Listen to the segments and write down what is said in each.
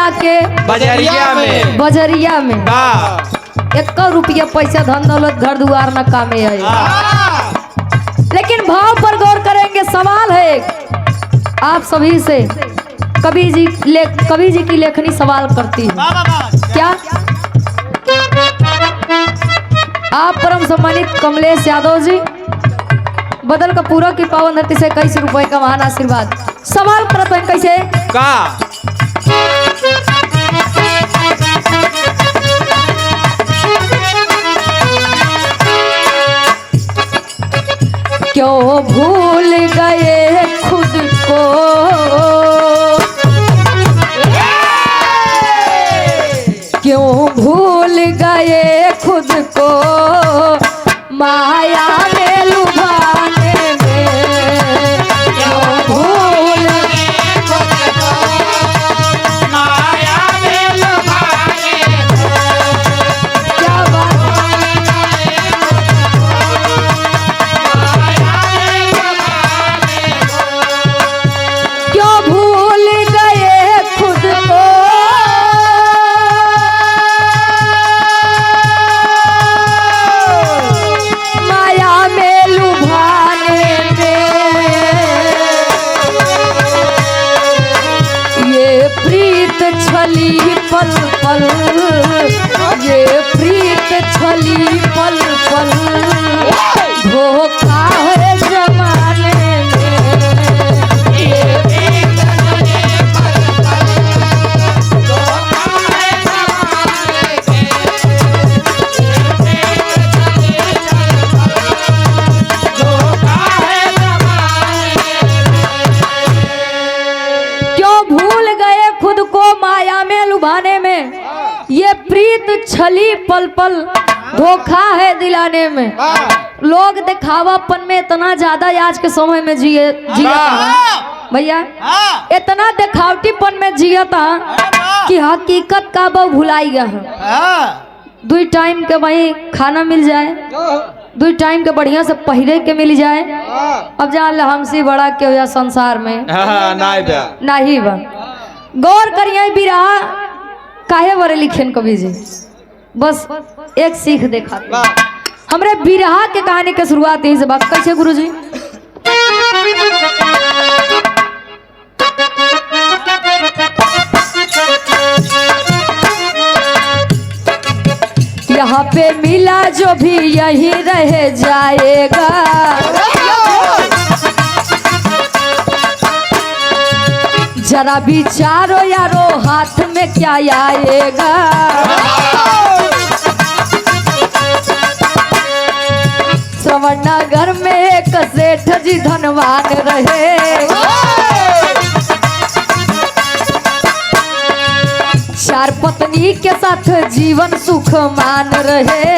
जाके बजरिया में 1 रुपया पैसा धन दौलत घर दुआर न कामे आए। लेकिन भाव पर गौर करेंगे। सवाल है आप सभी से, कवि जी की लेखनी सवाल करती है। क्या आप परम सम्मानित कमलेश यादव जी बदल का पूरा की पावन धरती से 21 रुपए का महान आशीर्वाद सवाल करते हैं कैसे का क्यों भूल गए खुद को, क्यों भूल गए खुद को माया में लुभाने में, क्यों भूल गए खुद को माया में लुभाने में। क्या बात क्यों भूल गए खुद को माया में लुभाने में, ये प्रीत छली पल पल, ये प्रीत छली पल पल धोखा है जमाने में, ये प्रीत छली पल पल धोखा है जमाने में, ये प्रीत छली पल पल धोखा है जमाने में। क्यों भूल गए खुद को माया में लुभाने में, ये प्रीत छली पल पल धोखा है दिलाने में। लोग दिखावापन में इतना ज्यादा आज के समय में जिया भैया, इतना दिखावटीपन में जियता कि हकीकत का वो भुलाई गया है। 2 टाइम के वही खाना मिल जाए, 2 टाइम के बढ़िया से पहरे के मिल जाए, अब जान ले हमसे बड़ा के हो संसार में नहीं बा। गौर करिए बिरहा काहे बरे लिखेन कवि जी, बस एक सीख देखा हमरे बिरहा के कहानी के शुरुआत यहीं से बात कैसे गुरु जी। यहाँ पे मिला जो भी यहीं रह जाएगा, जरा विचारो यारो हाथ में क्या आएगा। श्रवण नगर में एक सेठ जी धनवान रहे, 4 पत्नी के साथ जीवन सुख मान रहे।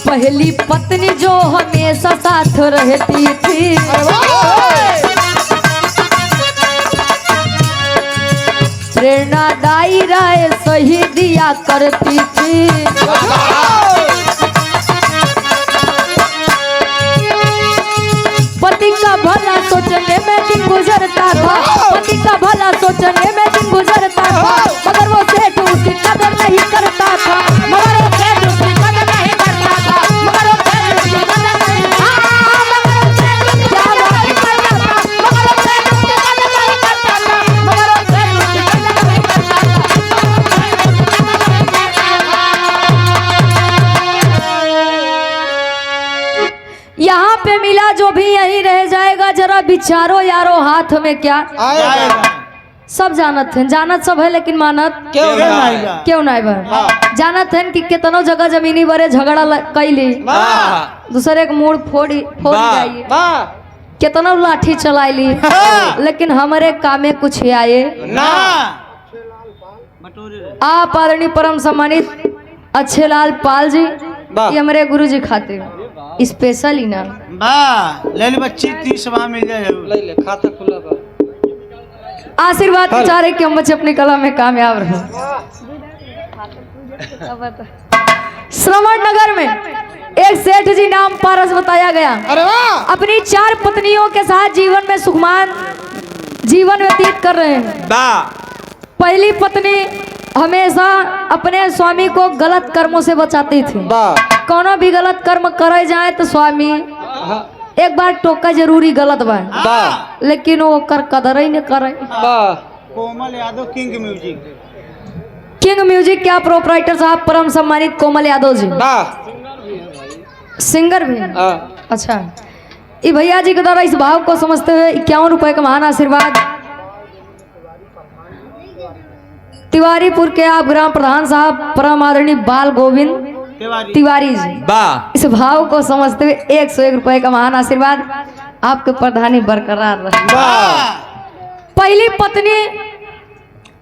पहली पत्नी जो हमेशा साथ रहती थी, प्रेरणादायी राय सही दिया करती थी। पति का भला सोचने में दिन गुजरता था, पति का भला सोचने में दिन गुजरता था, मगर वो सेठ उसकी कदर नहीं करता था, मगर वो सेठ उसकी कदर नहीं करता था, मगर वो सेठ उसकी कदर नहीं करता था, मगर वो सेठ उसकी कदर नहीं करता था, मगर वो सेठ उसकी कदर नहीं करता था। यहाँ पे मिला जो भी यहीं रह जाएगा, जरा विचारो यारो हाथ में क्या आएगा। सब जानत हैं, जानत सब है लेकिन मानत क्यों नहीं बा। जानत हैं कि कितनों जगह जमीनी बरे झगड़ा कैली, दूसरे के मूड फोड़ जाइए, कितनों लाठी चलाइली, लेकिन हमारे कामे कुछ आए ना। आप आदरणीय परम सम्मानित अच्छे लाल पाल जी, ये हमारे गुरु जी खाते स्पेशल ही ना ले बच्ची 30 मिल जाए, ले ले खाता खुला बा। आशीर्वाद चाह रहे कि हम बच्चे अपनी कला में कामयाब रहे। श्रवण नगर में एक सेठ जी नाम पारस बताया गया। अरे वाह। अपनी 4 पत्नियों के साथ जीवन में सुखमान जीवन व्यतीत कर रहे हैं। पहली पत्नी हमेशा अपने स्वामी को गलत कर्मों से बचाती थी। कोनो भी गलत कर्म करे जाए तो स्वामी एक बार टोका जरूरी गलत बा, लेकिन वो कर कदर ही नहीं करे। Komal Yadav king music. King music क्या प्रोपराइटर साहब परम सम्मानित कोमल यादव जी सिंगर भी। अच्छा, ये भैया जी के द्वारा इस भाव को समझते हुए 51 रुपए का महान आशीर्वाद तिवारीपुर के आप ग्राम प्रधान साहब परम आदरणीय बाल गोविंद तिवारी जी, इस भाव को समझते हुए 101 रुपए का महान आशीर्वाद आपके प्रधानी बरकरार रहे। पहली पत्नी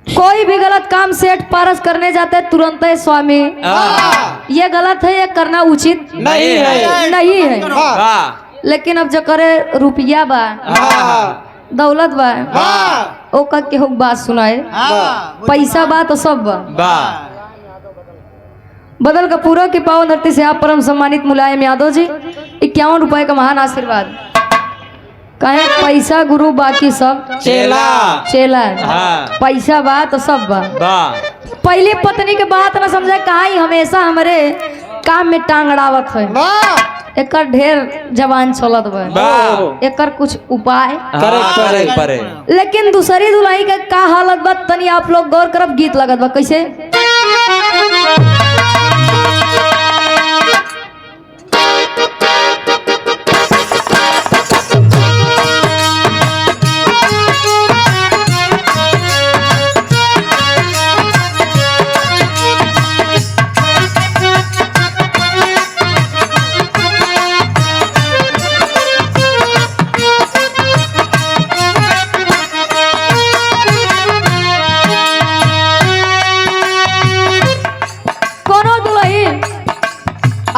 कोई भी गलत काम सेठ पारस करने जाते तुरंत है स्वामी ये गलत है, ये करना उचित नहीं है। लेकिन अब जो करे रुपया बा दौलत बा ओका के हो बात सुनाए, पैसा बा तो सब बा। बदल का पूरा की पावन धरती से आप परम सम्मानित मुलायम यादव जी 51 रुपए का महान आशीर्वाद। कहे पैसा गुरु बाकी सब चेला पैसा बा तो सब बा। पहली पत्नी के बात न समझे कहा ही हमेशा हमारे काम में टांग अड़ावत है। एकर ढेर जवान चलत बा, एकर कुछ उपाय करे। लेकिन दूसरी दुल्हाई के का हालत बा तनी आप लोग गौर करब। गीत लगत बा कैसे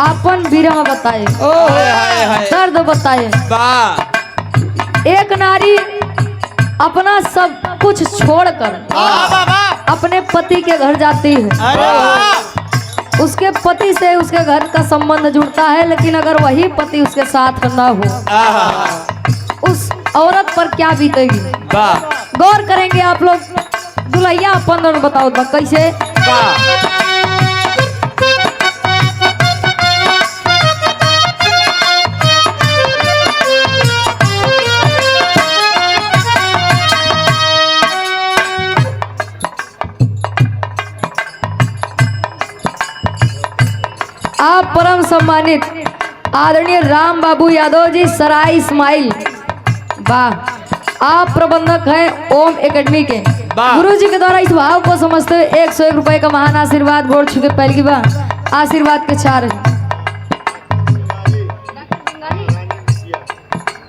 अपन विरह बताए, दर्द बताए। एक नारी अपना सब कुछ छोड़कर अपने पति के घर जाती है। उसके पति से उसके घर का संबंध जुड़ता है, लेकिन अगर वही पति उसके साथ न हो उस औरत पर क्या बीतेगी गौर करेंगे आप लोग। दुल्हैया अपन दर्द बताओ कैसे आप परम सम्मानित आदरणीय राम बाबू यादव जी सराय इस्माइल वाह आप प्रबंधक हैं ओम एकेडमी के। गुरु जी के द्वारा इस भाव को समझते हुए 101 रुपए का महान आशीर्वाद गोड़ छुके पहल की बार आशीर्वाद के 4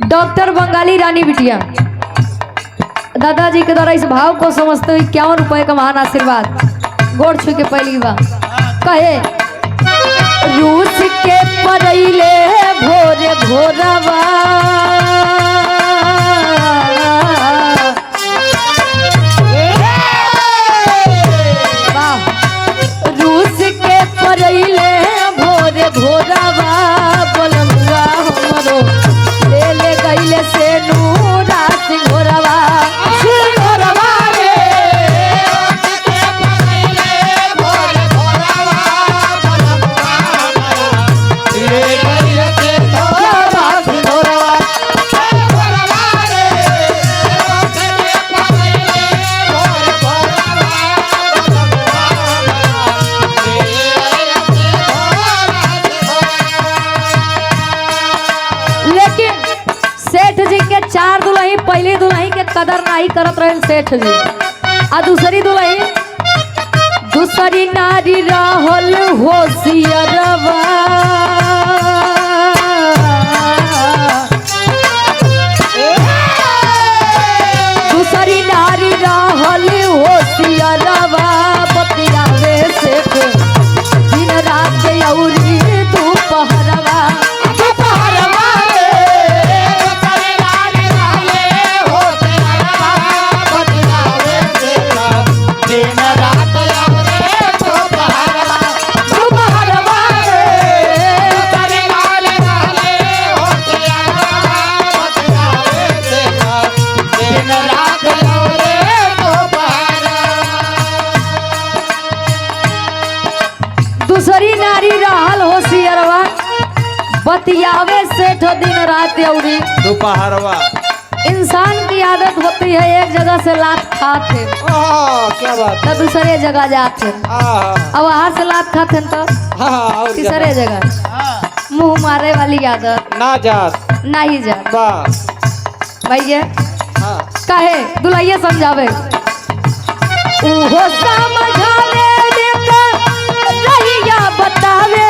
डॉक्टर बंगाली रानी बिटिया दादाजी के द्वारा इस भाव को समझते हुए 51 रुपए का महान आशीर्वाद गोड़ छुके पहल की बार कहे रूस के परैले भोरे भोरवा रूस के परैले भोरे भोरवा बोलमुआ हमरो ले ले गईले से नूरा सिंघोरवा पहली दुल्हन के कदर नहीं करत रहे सेठ जी आ दूसरी नारी रहल होशियरवा दूसरी नारी रहल होशियरवा बतियावे सेठ दिन रात औरी दोपहरवा दिन रात औरे दोपहरवा। दूसरी नारी रहल होशियरवा, बतियावे सेठ दिन रात औरी। दोपहरवा। इंसान की आदत होती है एक जगह से लात खाते क्या बात तो दूसरे जगह जाते, अब वहां से लात खाते तो और तीसरे जगह हाँ मुंह मारे वाली आदत ना जात नहीं जात। बस। भैया हाँ काहे दुल्हैया समझावे, उहो समझावे देता रहिया बतावे,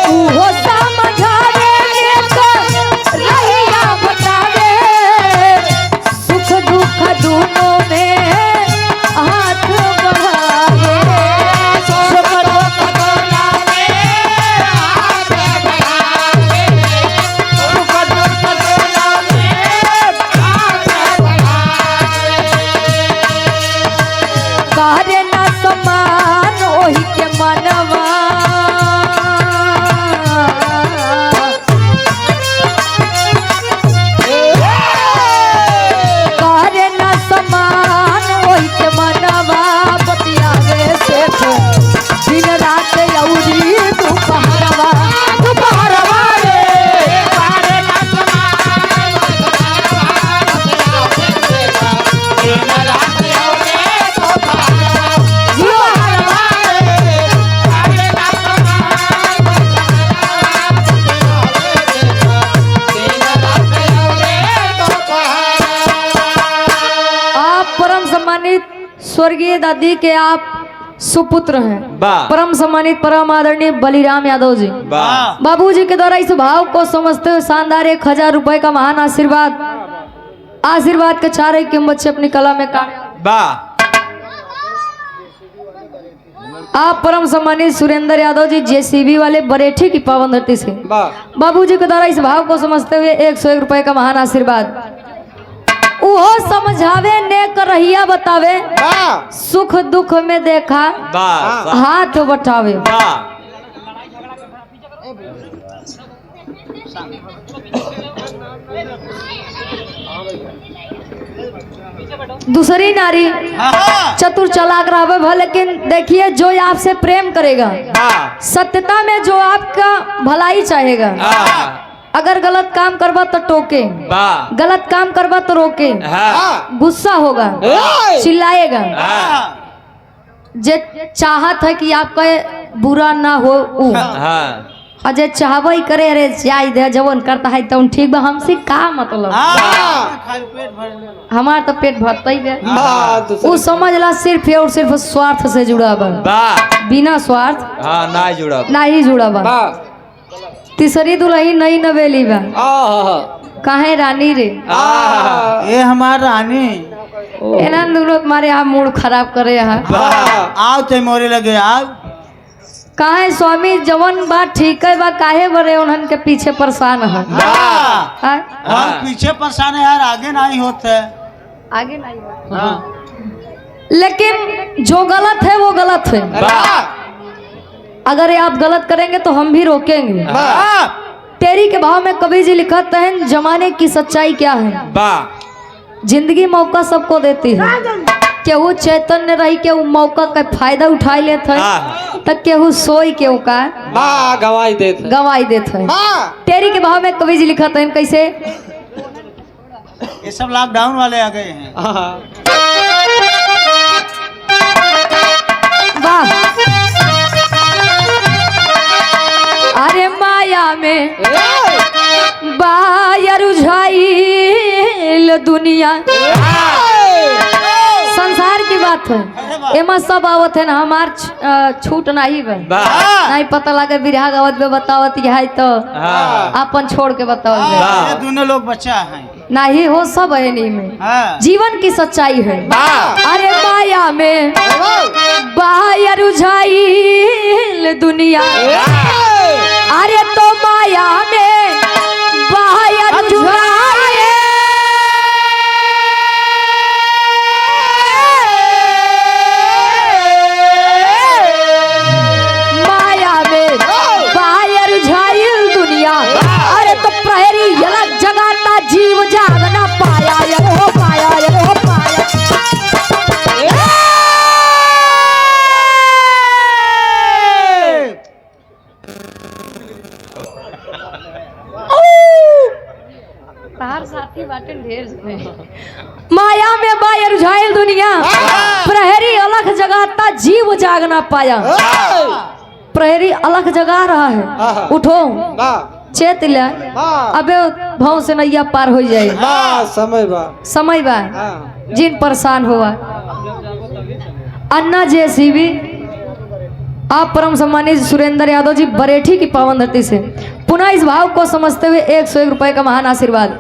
उहो समझावे देता रहिया बतावे, सुख दुख दोनों में हाथ बढ़ावे। सुख दुख दोनों में हाथ बढ़ावे। सुख दुख दोनों में हाथ बढ़ावे। करे न समान ओही के मनवा, करे न समान ओही के मनवा, बतियावे सेठ दिन रात औरी दोपहरवा। दोपहरवा रे पारे ना समान दिन रात औरे दोपहरवा। दोपहरवा पारे ना समान दिन रात औरे दोपहरवा। आप परम सम्मानित स्वर्गीय दादी के आप सुपुत्र हैं, वाह। परम सम्मानित परम आदरणीय बलिराम यादव जी। वाह। बाबूजी के द्वारा इस भाव को समझते हुए शानदार 1000 रुपए का महान आशीर्वाद, आशीर्वाद के चारे कीमत से अपनी कला में कामयाब। वाह। आप परम सम्मानित सुरेंद्र यादव जी जेसीबी वाले बरेठी की पावन धरती से वाह। बाबूजी के द्वारा इस भाव को समझते हुए 101 रुपए का महान आशीर्वाद। उहो समझावे नेक रहिया बतावे, वाह। सुख दुख में देखा वाह। हाथ बटावे। वाह। दूसरी नारी हाँ चतुर चालाक रहे भले, लेकिन देखिए जो आपसे प्रेम करेगा, वाह। सत्यता में जो आपका भलाई चाहेगा, हाँ। अगर गलत काम करवा तो टोके, वाह। गलत काम करवा तो रोके, हाँ। गुस्सा होगा, ए! चिल्लाएगा। हाँ। जे चाहत है कि आपका बुरा ना हो उ, हाँ। और जे चाहबई करे अरे जाय दे जवन करता है तो ठीक बा, हमसे का मतलब, हाँ खाली पेट भर हमार तो पेट भरता ही बे। वाह। वो समझला सिर्फ और सिर्फ स्वार्थ से जुड़ा बा, वाह। बिना स्वार्थ हाँ ना जुड़ा। ना ही जुड़ा बा। वाह। तीसरी दुल्ही नई नवेली बा, काहे रानी रे, ये हमार रानी एना दोनों तुम्हारे यहाँ मूड खराब करे यहाँ। वाह। आओ ते मोरे लगे आओ काहे स्वामी जवन बात ठीक है बा, काहे बरे उन्हन के पीछे परेशान है। हाँ हाँ? हम पीछे परेशान है यार, आगे नहीं होते आगे नहीं बा। हाँ लेकिन जो गलत है वो गलत है, वाह। अगर ये आप गलत करेंगे तो हम भी रोकेंगे। वाह। तेरी के भाव में कबीर जी लिखते हैं, जमाने की सच्चाई क्या है, वाह। जिंदगी मौका सबको देती है, केहू चैतन्य रही के मौका का फायदा उठा लेते है, तक केहू सोई केहू का वाह। गवाही देते। गवाही देते है। वाह। तेरी के भाव में कवि जी लिखते हैं कैसे, ये सब लॉकडाउन वाले आ गए हैं। हाँ। वाह। अरे माया में बाया रुझाइल दुनिया, संसार की बात है, एमा सब आवत है ना, हमार छूट नहीं बा, वाह। नहीं पता लगे बिरहा गावत में बतावत है तो हाँ। अपन छोड़ के बतावत है, वाह। ये दोनों लोग बच्चा हैं। नहीं हो सब है नहीं में, हाँ जीवन की सच्चाई है। वाह। अरे माया में बाया रुझाइल दुनिया, अरे तो माया में बाया रुझाइल, माया में बाया तार साथी बाटे ढेर से माया में बायर झाइल दुनिया प्रहरी अलग जगाता जीव जाग ना पाया। प्रहरी अलग जगा रहा है, उठो चेत ले। अबे भाव से नैया पार हो जाए, समय बा जिन परेशान हुआ। अन्ना जेसीबी आप परम सम्मानित सुरेंद्र यादव जी बरेठी की पावन धरती से पुनः इस भाव को समझते हुए 101 रुपए का महान आशीर्वाद।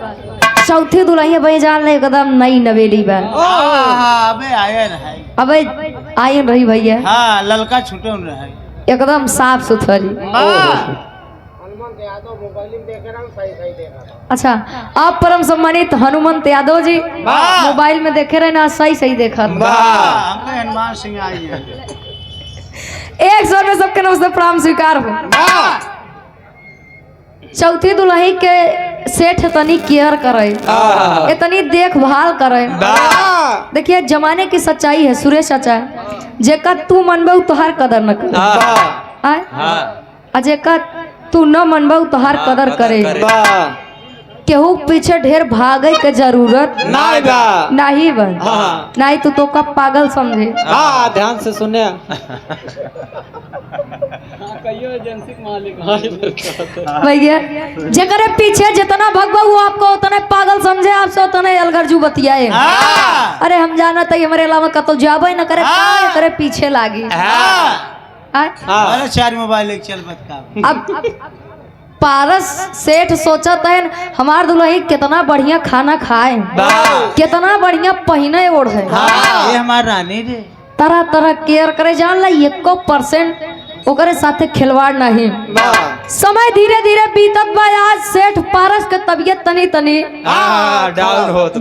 चौथी दुल्हन भाई जान ले एकदम नई नवेली बा। अबे आयन है, अबे आयन रही भैया। हाँ ललका छूटे है एकदम साफ सुथरी। अच्छा आप परम सम्मानित हनुमंत यादव जी मोबाइल में देखे रहे ना, सही सही देखा। हमके हनुमान सिंह आई है। 100 में सबके नमस्ते प्रणाम स्वीकार हो। चौथी दुल्ही के सेठ तनी केयर करे, इतनी देखभाल करे। देखिए जमाने की सच्चाई है सुरेश चाचा, जेका तू मनबे तोहार कदर न करे, जेका तू न मनबे तोहार कदर करे। केहू पीछे ढेर भागे के जरूरत नहीं बा, नहीं तो का पागल समझे। ध्यान से सुने। भैया जेकरे पीछे जितना भगवा वो आपको उतना पागल समझे, आपसे उतना अलगरजू बतियाए। अरे हम जाना था हमारे अलावा कतो जाबे न करे, करे पीछे लागी। अरे 4 मोबाइल चल बता। अब पारस सेठ सोचा था हमार दुल्ही कितना बढ़िया खाना खाए, कितना बढ़िया पहने ओढ़े, ये हमार रानी रे, तरह तरह केयर करे। जान ला 1% ओकरे साथे खिलवाड़ नहीं। समय धीरे धीरे बीतत बा, आज सेठ पारस के तबीयत तनी तनी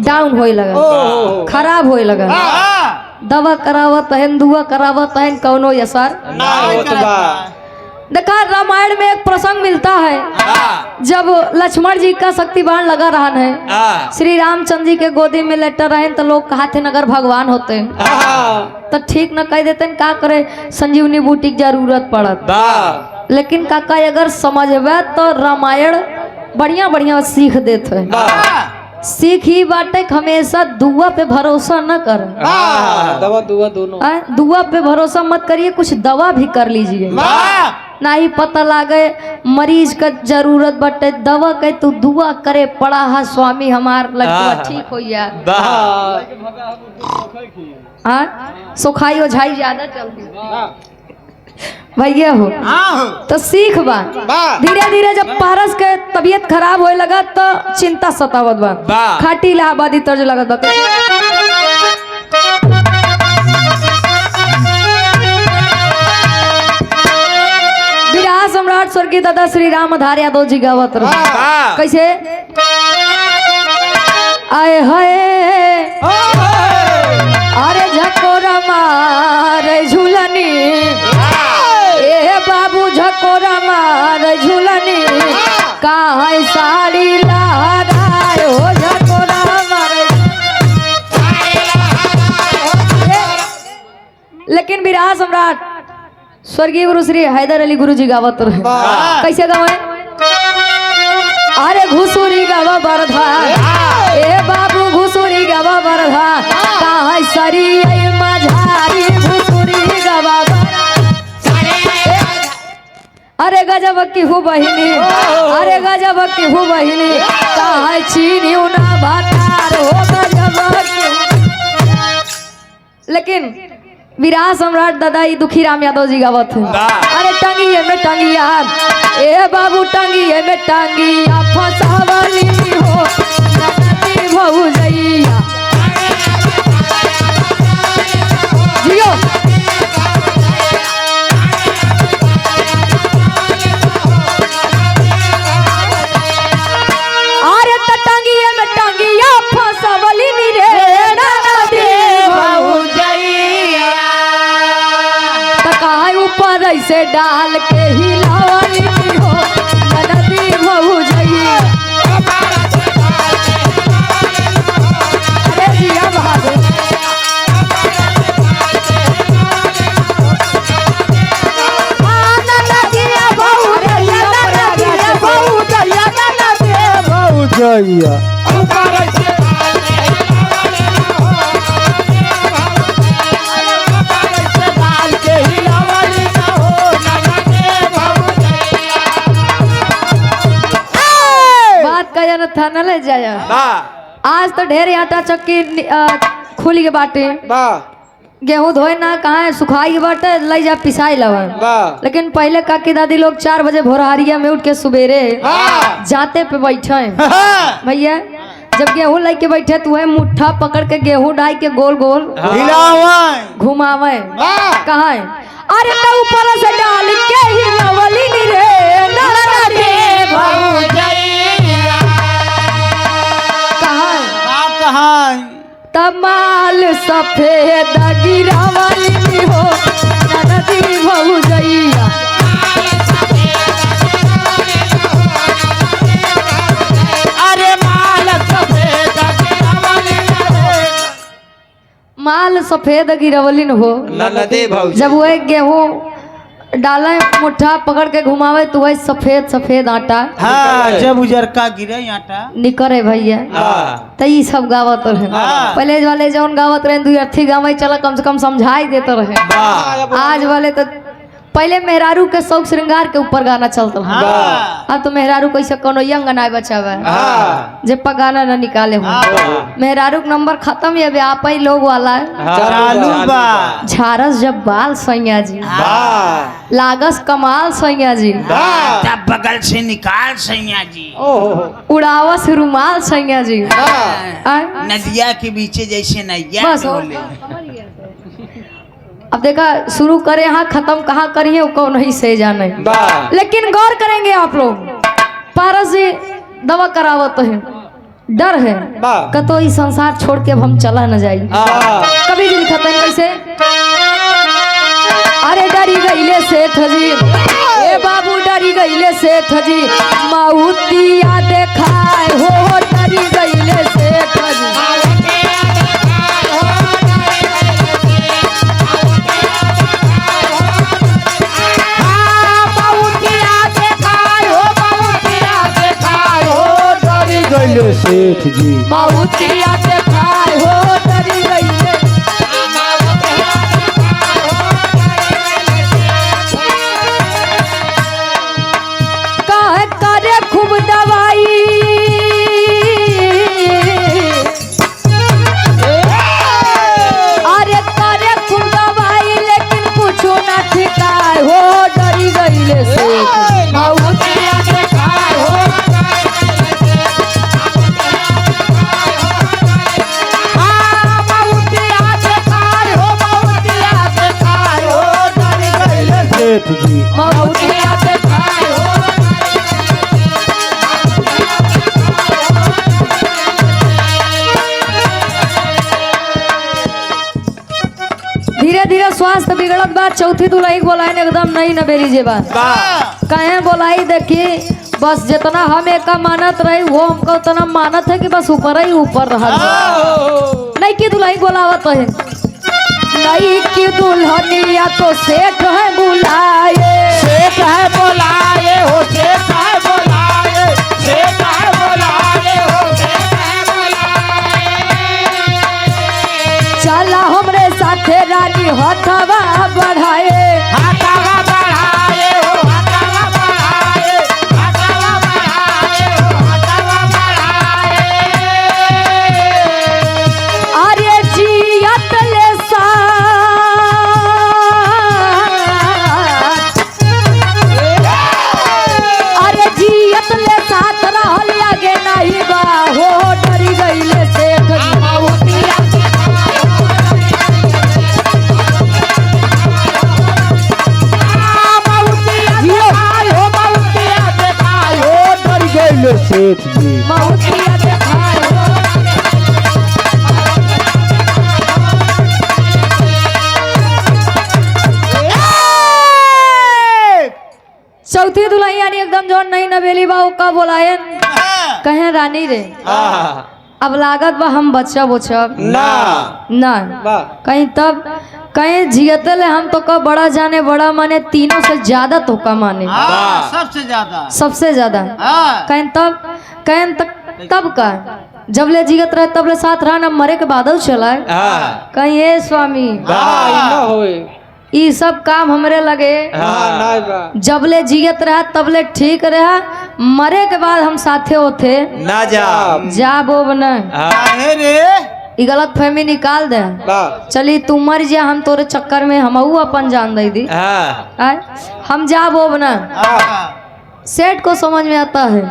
डाउन होए लगा, खराब होए लगा। दवा करावत है, दुआ करावत है, कौनो असर देखा। रामायण में एक प्रसंग मिलता है जब लक्ष्मण जी का शक्तिबाण लगा रहा है, श्री रामचंद्र जी के गोदी में लेटर रहे तो लोग कहा थे नगर भगवान होते तो ठीक न कह देते, का करे संजीवनी बूटी की जरूरत पड़त। लेकिन काका अगर समझबे तो रामायण बढ़िया बढ़िया सीख देते। सीख ही बाटे हमेशा दुआ पे भरोसा न कर, दवा दुआ दोनों। दुआ पे भरोसा मत करिए, कुछ दवा भी कर लीजिए। नहीं पता लागे मरीज का जरूरत बटे दवा के तू दुआ करे पड़ा है स्वामी हमार लड़का ठीक हो यार। सुखाई ओझाई ज्यादा चलती भैया हो तो सीख बा। धीरे धीरे जब पारस के तबीयत खराब होए लगा तो चिंता सतावत बा। खाटी इलाहाबादी तर्ज लगत बा। विराट सम्राट स्वर्गीय दादा श्री रामधार यादव जी गावत रहे। कैसे आए हाय अरे झकोरा मारे झूलनी, ए बाबू झकोरा मारे झूलनी, कहाँ साड़ी लहराए हो झकोरा मारे। लेकिन विराट सम्राट स्वर्गीय गुरु श्री हैदर अली गुरु जी गावत रहे। कैसे गावे? अरे घुसुरी गावा बरधा, ए बाबू घुसुरी गावा बरधा, कहाँ सरी माझारी घुसुरी गावा। अरे गजब की हूँ बहिनी, अरे गजब की हूँ बहिनी, कहाँ चीनी ना भातार हो गजब की। लेकिन विराट सम्राट दादा दुखी राम यादव जी गावत है। अरे टंगिए में टंगिया, ए बाबू टंगिए में टंगिया, फसावली हो भऊ जइया जियो। अरे टंगिए में टंगिया, फसावली रे ऊपर ऐसे डाल के हिलावली हो नदी भऊ जइया। अरे जिया बहादुर नदिया भऊ भैया बात का जाना था न ले जाया आज तो ढेर आटा चक्की खुल के बाटे गेहूं धोए ना कहाँ है सुखाई के बाटे ले जा पिसाई लवन लेकिन पहले काकी दादी लोग 4 बजे भोरहरिया में उठ के सवेरे जाते पे बैठे भैया जब गेहूं लाई के बैठे तो वह मुट्ठा पकड़ के गेहूं डाल के गोल गोल घुमावे कहा है अरे तो ऊपर से डाल के ही नवली रे कहा तमाल सफेद गिरावली हो नदी भौजैया माल सफेद गिरवलिन हो जब वो गेहूं डाले मुट्ठा पकड़ के घुमावे तो वही सफेद सफेद आटा जब उजरका गिरे आटा निकरे भैया तो ये सब गावत रहे पहले वाले जौन गावत रहे 2 अर्थी गावे चला कम से कम समझाई देते रहे आज वाले तो पहले मेहरारू के शौक श्रृंगार के ऊपर गाना चलता है अब तो मेहरारू कैसे कोनो यंग ना बचावे जे पर गाना न निकाले हो मेहरारू का नंबर खत्म है आप ही लोग वाला झारस जब बाल सैया जी लागस कमाल सैया जी तब बगल से निकाल सैया जी उड़ावस रुमाल सैया जी नदिया के बीचे जैसे नैया बस अब देखा शुरू करे यहाँ खत्म कहाँ करिए वो नहीं से जाने लेकिन गौर करेंगे आप लोग पारस से दवा करावत है डर है कतो इस संसार छोड़ के हम चला न जाए कभी भी लिखते हैं कैसे अरे डरी गईले सेठ जी ए बाबू डरी गईले सेठ जी माउतिया देखाए हो डरी गईले सेठ जी सेठ जी माउतिया देखाए हो डरी गईले काहे करे खूब दवाई अरे करे खूब दवाई लेकिन कुछो ना ठिकाए हो डरी गईले से माउतिया देखाए हो सेठ जी माउतिया देखाए हो धीरे धीरे स्वास्थ्य बिगड़त बात चौथी दुलाई बोलाई एकदम नहीं न बेरी जे बात कहे बोलाई देखी बस जितना हम एक मानत रही वो हमको उतना मानत है कि बस ऊपर ही ऊपर रहा नहीं की दुलाई बोलावत है नहीं की दुल्हनिया तो सेठ है बुलाए हो सेठ है बोलाए हो चला हमरे साथे रानी हथवा बढ़ाए अरे जियत ले अरे जियत ले साथ रहल लगे नहीं बा हो डरी गईले सेठ माउतिया सेठ जी माउतिया देखाए हो चौथी दुल्हन यानी एकदम जो नहीं नवेली बा का बोलायन कहे रानी रे अब लागत बा हम बच्चा बोचब ना कहीं तब कहीं जियतल हम तो का बड़ा जाने बड़ा माने तीनों से ज्यादा तो का माने सबसे ज्यादा सबसे ज्यादा कहीं तब कहीं तक कब का जबले जिगत रहे तबले साथ रहा, ना मरे के बादल चला हाँ कहीं ए स्वामी हाँ ई ना होए ई सब काम हमरे लगे। हाँ ना बा जबले जिगत रहा तबले ठीक रहा, मरे के बाद हम साथे होते ना जा बोब न। काहे रे ई गलत फहमी निकाल दे। बा चली तू मर जा, हम तोरे चक्कर में हमहू अपन जान दे दी। हाँ आय हम जा बोब न। सेठ को समझ में आता है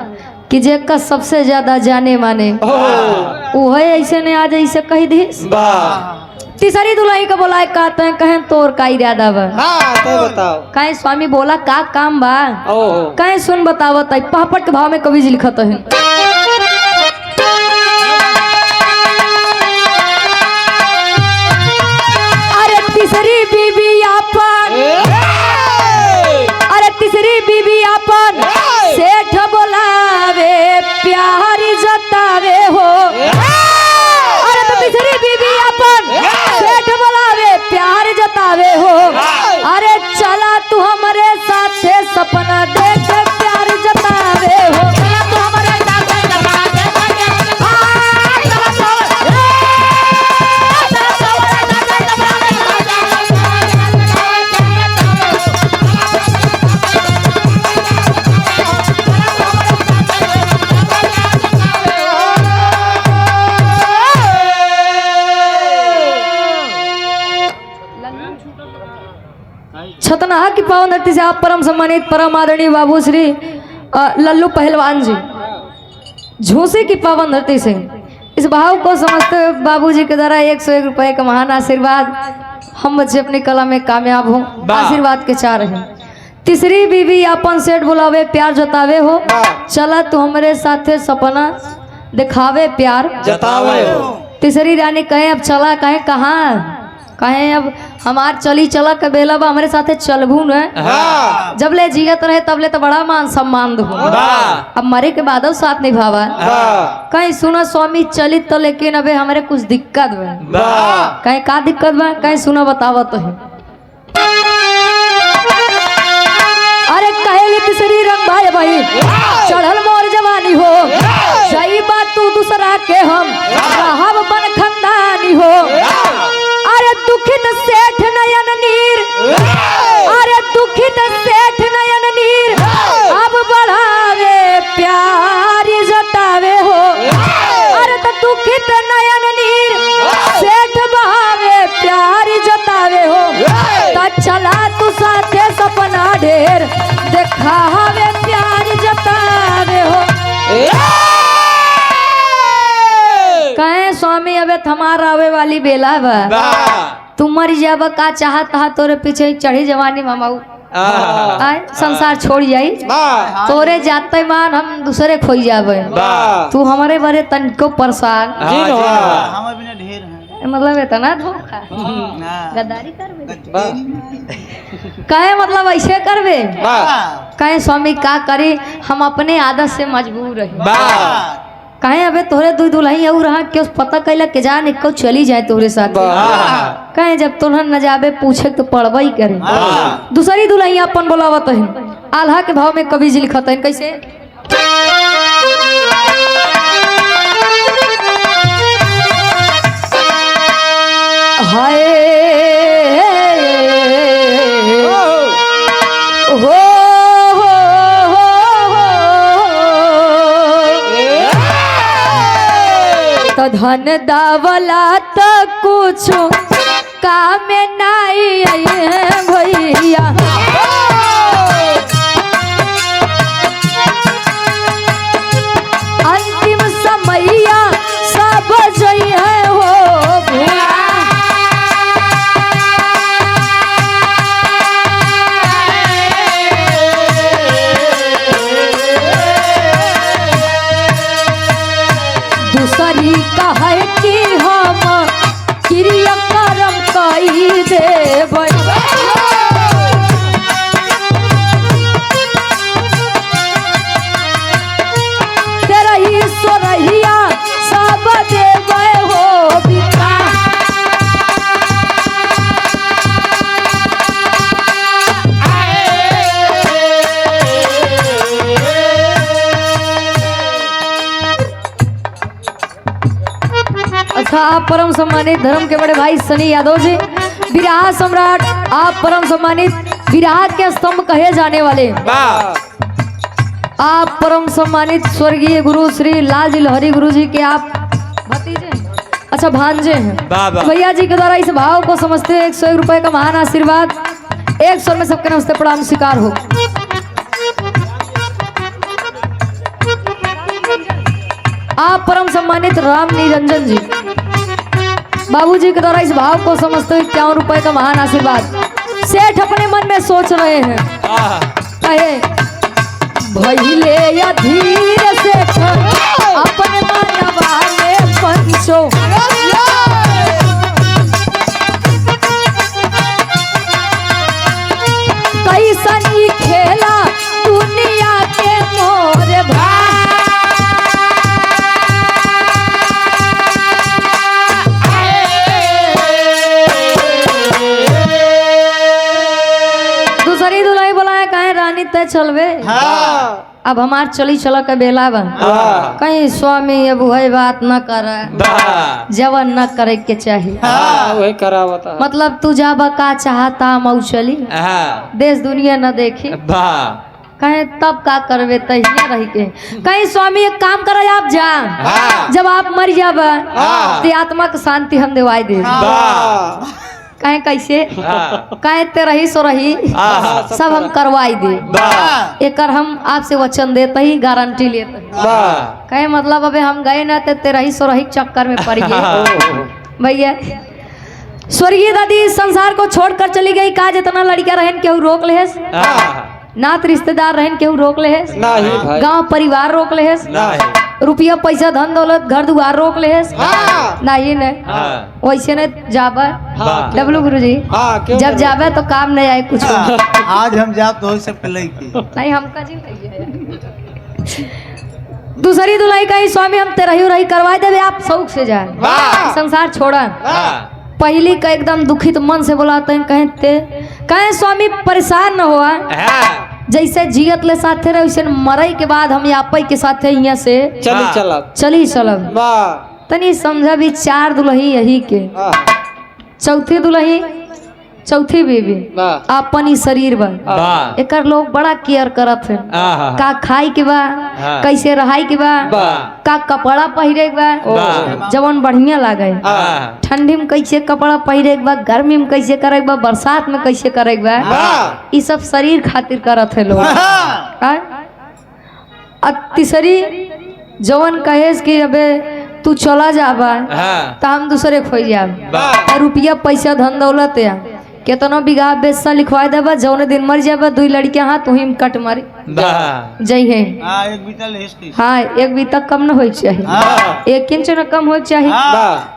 कि जेका सबसे ज्यादा जाने माने वो है, ऐसे ने आज ऐसे कही दी। बा तीसरी दुल्हन का बोला कहते हैं कहें तोर का इरादा बा। हाँ तो बताओ कहें स्वामी बोला का काम बा। ओहो कहें सुन बतावत है, पापड़ के भाव में कवि जी लिखत है। अरे तीसरी बीबी अपन, अरे तीसरी बीबी अपन सेठ बोलावे प्यार जतावे हो। अरे तो तीसरी बीबी अपन सेठ बोलावे प्यार जतावे हो। अरे चला तू हमारे साथे सपना देख प्यार जतावे हो। चला तू हमारे साथे सपना देख छतनाहा की पावन धरती से आप परम सम्मानित परम आदरणीय बाबू श्री लल्लू पहलवान जी झूसी की पावन धरती से इस भाव को समझते हुए बाबूजी के द्वारा 101 रुपए का महान आशीर्वाद। हम बच्चे अपनी कला में कामयाब हो, आशीर्वाद के चाह रहे हैं। तीसरी बीवी अपन सेठ बुलावे प्यार जतावे हो। चला तू हमारे साथे सपना दिखावे प्यार जतावे हो। तीसरी रानी कहे अब चला, कहे कहाँ, कहे अब हमार चली चला के बेला बा हमारे साथे चलबू न। हाँ जब ले जीगत रहे तब ले तो बड़ा मान सम्मान दो। अब मरे के बाद साथ निभावा। बा कहीं सुना स्वामी चली तो, लेकिन अबे हमारे कुछ दिक्कत बा। बा कहीं का दिक्कत बा, कहीं सुना बतावा तो है। अरे कहेली तीसरी रंग भाई भाई चढ़ल मोर जवानी हो। सही बात तू दूसरा के हम रहब बन खंदानी हो। अरे दुखित सेठ नयन नीर, अरे दुखित सेठ नयन नीर अब बढ़ावे प्यार जतावे हो। अरे तो दुखित नयन नीर सेठ बहावे प्यार जतावे हो। तो चला तू साथे सपना ढेर दिखावे प्यार जतावे हो। कहे स्वामी अबे थमार आवे वाली बेला बा, तू मर जाब का चाहत हा तोरे पीछे चढ़ी जवानी मामाऊ आए संसार छोड़ जाई। तोरे जाते मान हम दूसरे खोई जाबे। तू हमारे बारे तनिको परेशान हम बिना ढेर हैं मतलब इतना धोखा ना गद्दारी करबे। कहे मतलब ऐसे करबे। कहे स्वामी का करी, हम अपने आदत से मजबूर रही। कहे अबे तोरे दू दुल्हन और रहा क्यों पता कैला के जान को चली जाए तोरे साथ। कहे जब तुलहन न जाबे पूछे तो पड़बा ही करे। दूसरी दुल्हन अपन बोलावत है। आल्हा के भाव में कवि जी लिखत है कैसे। हाय हो तो धन दावला तो कुछ काम नहीं है भैया। अंतिम समैया सब जई है हो भैया। दूसरी कहे कि हम क्रिया कर्म कई देबै। आप परम सम्मानित धर्म के बड़े भाई सनी यादव जी, विराह सम्राट, आप परम सम्मानित विराह के स्तंभ कहे जाने वाले, आप परम सम्मानित स्वर्गीय गुरु श्री लाल जी लहरी गुरु जी के आप भतीजे, अच्छा भांजे हैं। भैया जी के द्वारा इस भाव को समझते हुए 101 रुपए का महान आशीर्वाद, 1 स्वर में सबके नमस्ते प्रणाम स्वीकार हो। आप परम सम्मानित राम निरंजन जी बाबूजी के द्वारा इस भाव को समझते हुए 51 रुपए का महान आशीर्वाद। सेठ अपने मन में सोच रहे हैं, कहे भइले या धीर से अपने मनवा में पंचो, कैसन ही खेला दुनिया के मोर भाई। दूसरी दुल्हन बोला कहे रानी तय चलवे, अब हमार चली चल के बेला बा, कहीं स्वामी अब वही बात न करे, जवन न करे के चाहिए, वही करावता मतलब तू जाबा का चाहता मऊ चली, देश दुनिया न देखी, कहे तब का करवे तहिया रही के, कहीं स्वामी एक काम करे आप जा, जब आप मर जाबा तो आत्मा को शांति हम दिवाई दे, कहे कैसे, कहे ते रही सो रही सब हम करवाई दे, एक हम आपसे वचन देते ही गारंटी लेते, कहे मतलब अबे हम गए ना ते रही सो रही चक्कर में पड़ गए। भैया स्वर्गीय दादी संसार को छोड़कर चली गई, का जितना लड़कियां रहन केहू रोक ले, नात रिश्तेदार रहन केहू रोक ले, गांव परिवार रोक ले, रुपया पैसा धन दौलत घर दुआर रोक ले, नहीं ने वैसे ने जाबा डब्लू गुरु जी, जब जाबे तो काम नहीं आए कुछ। आज हम जाब तो सब पहले की नहीं हम का जी दूसरी दुल्हन कही स्वामी हम तेरही उरही करवा देवे, आप शौक से जाए, संसार छोड़ा। पहली का एकदम दुखित मन से बुलाते हैं, कहे स्वामी परेशान न हुआ, जैसे जियत ले साथे रहे वैसे मरई के बाद हम आपई के साथे यहाँ से चली चलब। तनी समझा भी 4 दुल्ही यही के, चौथी दुल्ही चौथी बीबी अपन ही शरीर बा, एक लोग बड़ा केयर करत है, का खाई के बा, कैसे रहाई के बा, का कपड़ा पहिरे के बा जवन बढ़िया लागे, ठंडी में कैसे कपड़ा पहिरे के बा, गर्मी में कैसे करे के बा, बरसात में कैसे करे के बा, ये सब शरीर खातिर करत है लोग। तीसरी जवन कहे कि अबे तू चला जाबा तो हम दूसरे खोई जाब, रुपया पैसा धन दौलत या केतना बीघा बेचसा लिखवा देबा, जौने दिन मर जाबा 2 लड़कियां हाथ तुही में कट मारी जई है। हाँ एक बीता कम न हो चाहिए, 1 इंच न कम हो चाहिए,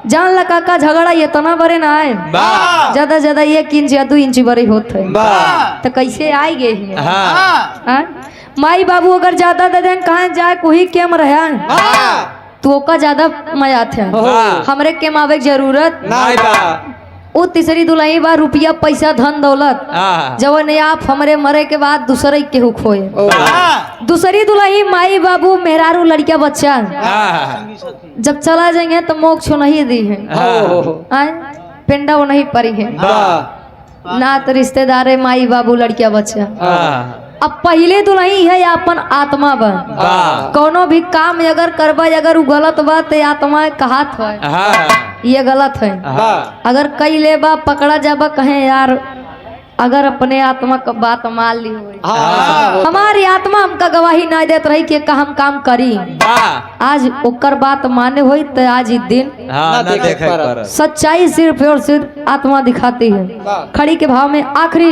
जान ला काका झगड़ा इतना बड़े ना आए, ज्यादा ज्यादा 1 इंच या 2 इंच बड़े होते तो कैसे आई गए। माई बाबू अगर ज्यादा दे दें कहाँ जाए कोई केम रहा तो का ज्यादा मजा थे, हमरे केम आवे जरूरत नहीं। वो तीसरी दुल्हन बा रुपया पैसा धन दौलत, जवन आप हमरे मरे के बाद दूसरे के हुक होए। दूसरी दुल्हन माई बाबू मेहरारू लड़किया बच्चा जब चला जाएंगे तो मोक्ष नहीं दी है, पेंडा वो नहीं पड़ी है, नात रिश्तेदार माई बाबू लड़किया बच्चा। अब पहले दुल्हन है अपन आत्मा बा, कोनो भी काम अगर करबा अगर गलत बा तो आत्मा कहात है ये गलत है, अगर कई ले बा पकड़ा जाबा कहे यार अगर अपने आत्मा का बात मान ली हो, हमारी आत्मा हमका गवाही नहीं देत रही कि हम काम करी, आज ओकर बात माने हुई तो आज ही दिन सच्चाई सिर्फ और सिर्फ आत्मा दिखाती है। खड़ी के भाव में आखिरी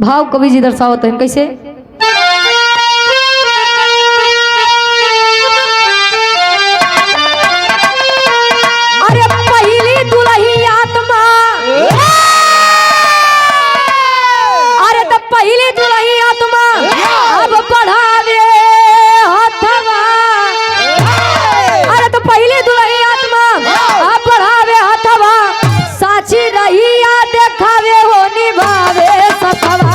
भाव कवि जी दर्शावते हैं कैसे, अरे पहली दुल्ही आत्मा, अरे तो पहली दुल्ही आत्मा अब बढ़ावे हथवा, अरे तो पहली दुल्ही आत्मा अब बढ़ावे हथवा, साची रही या देखावे हो निभावे सखवा।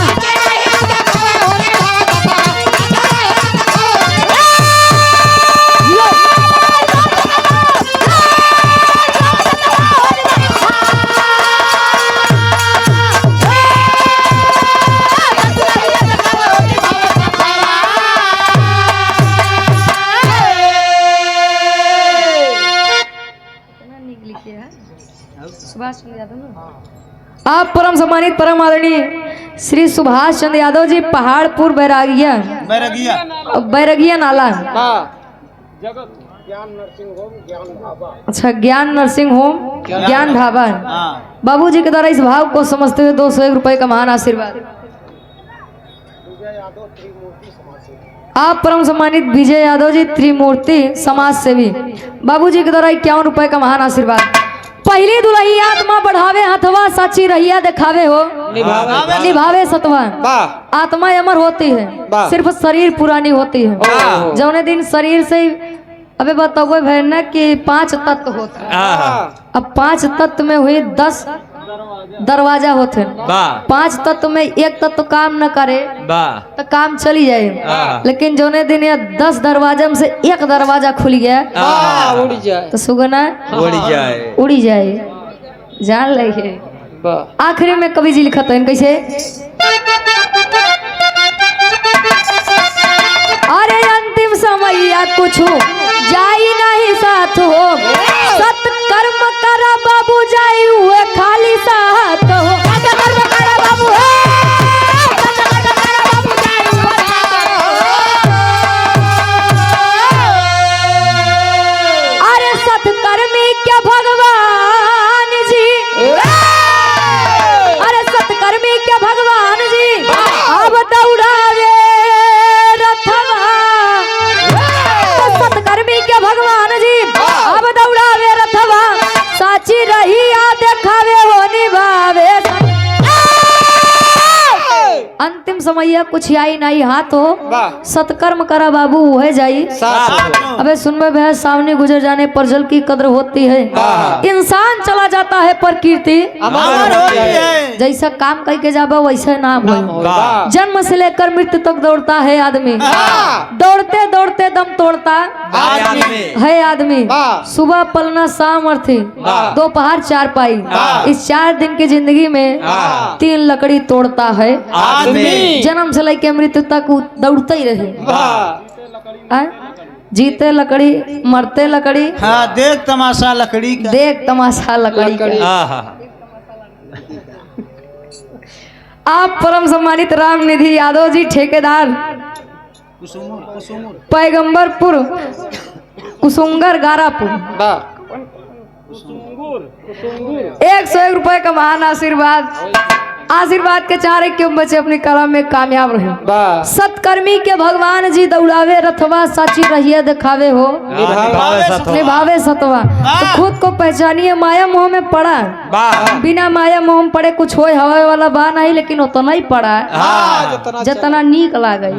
सुभाष चंद्र यादव ना? आप परम सम्मानित परम आदरणीय श्री सुभाष चंद्र यादव जी पहाड़पुर बैरागिया बैरगिया बैरगिया नाला। अच्छा, ज्ञान नर्सिंग होम ज्ञान ढाबा। हाँ बाबूजी के द्वारा इस भाव को समझते हुए 201 रुपए का महान आशीर्वाद। आप परम सम्मानित विजय यादव जी त्रिमूर्ति समाज सेवी, बाबूजी के द्वारा 51 रुपए का महान आशीर्वाद। पहली दुल्ही आत्मा बढ़ावे हथवा, साची रहिया दिखावे हो निभावे सतवा। आत्मा अमर होती है, सिर्फ शरीर पुरानी होती है। जौने दिन शरीर से अबे बताओ भैया कि 5 तत्व होते हैं। अब 5 तत्व में हुई 10 दरवाजा होते हैं। 5 तत्व में एक तत्व काम न करे तो काम चली जाए, लेकिन जोने दिन ये 10 दरवाजा में से एक दरवाजा खुल गया तो सुगना उड़ी जाए। जान ले आखिरी में कवि जी लिखते हैं कैसे, अरे अंतिम समय या कुछ जाई नहीं साथ हो, सत्कर्म करा बाबू जाई हुए खाली साथ हो। सत्कर्म करा बाबू अरे सत्कर्मी क्या भगवान जी, अरे सत्कर्मी क्या भगवान जी अब दौड़ावे रथवा। सत्कर्मी क्या भगवान जी अब दौड़ावे रथवा, साची रही आ देखावे हो निभावे। अंतिम समय कुछ आई नहीं हाथ हो, सत्कर्म करा बाबू वह जाई। अबे सुन में भैया, सामने गुजर जाने पर जल की कद्र होती है। इंसान चला जाता है पर कीर्ति जैसा काम करके जाबा वैसा नाम हो। जन्म से लेकर मृत्यु तक दौड़ता है आदमी, दौड़ते दौड़ते दम तोड़ता है आदमी। सुबह पलना शाम अर्थी, दोपहर 4 पाई। इस 4 दिन की जिंदगी में 3 लकड़ी तोड़ता है। जन्म से लेकर मृत्यु तक दौड़ते ही रहे। जीते लकड़ी मरते लकड़ी। हाँ, देख तमाशा लकड़ी का। देख तमाशा लकड़ी का। आप परम सम्मानित राम निधि यादव जी ठेकेदार पैगंबरपुर कुसुंगर गारापुर 101 रुपए का महान आशीर्वाद। आशीर्वाद के 4 क्यों बचे अपनी कला में कामयाब रहे। सत्कर्मी के भगवान जी दौड़ावे रथवा, साची रहिया दिखावे हो निभावे सतवा। तो खुद को पहचानिए, माया मोह में पड़ा, बिना माया मोह में पड़े कुछ होए हवा वाला बा नहीं, लेकिन उतना ही पड़ा जितना नीक लागे।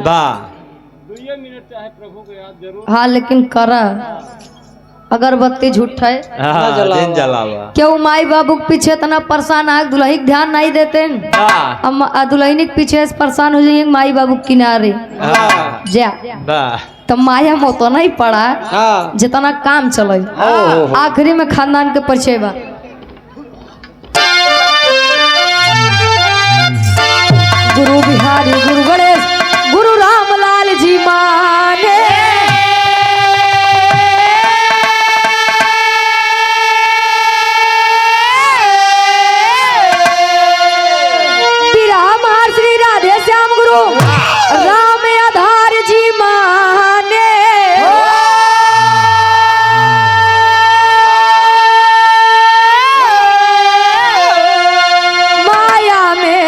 हाँ, लेकिन करा अगरबत्ती झूठ है क्यों? माई बाबू के पीछे इतना परेशान है, दुल्ही ध्यान नहीं देते। अब दुल्हनी के पीछे परेशान हो जाएंगे, माई बाबू किनारे जा तो माया में तो नहीं पड़ा जितना काम चले। आखिरी में खानदान के परिचय बा। गुरु बिहारी गुरु गणेश गुरु रामलाल जी माने, राम आधार जी माने। माया में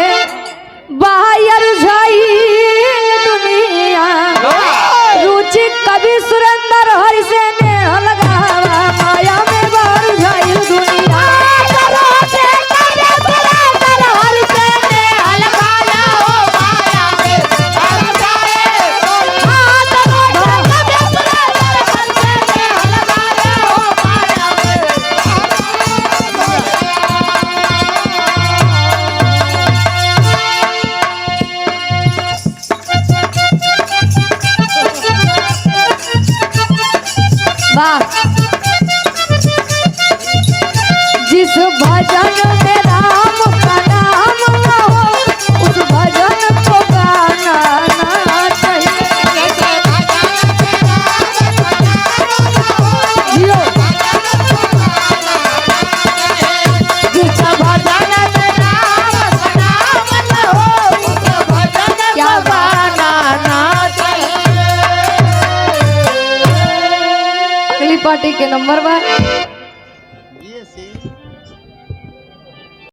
बाहर झाई दुनिया, रुचि कभी सुरेंद्र हरि से नेह लगावा। माया में बाहर झाई दुनिया, जिस भजन में राम का नाम हो, उस भजन को गाना ना चाहिए। जिस के नंबर बा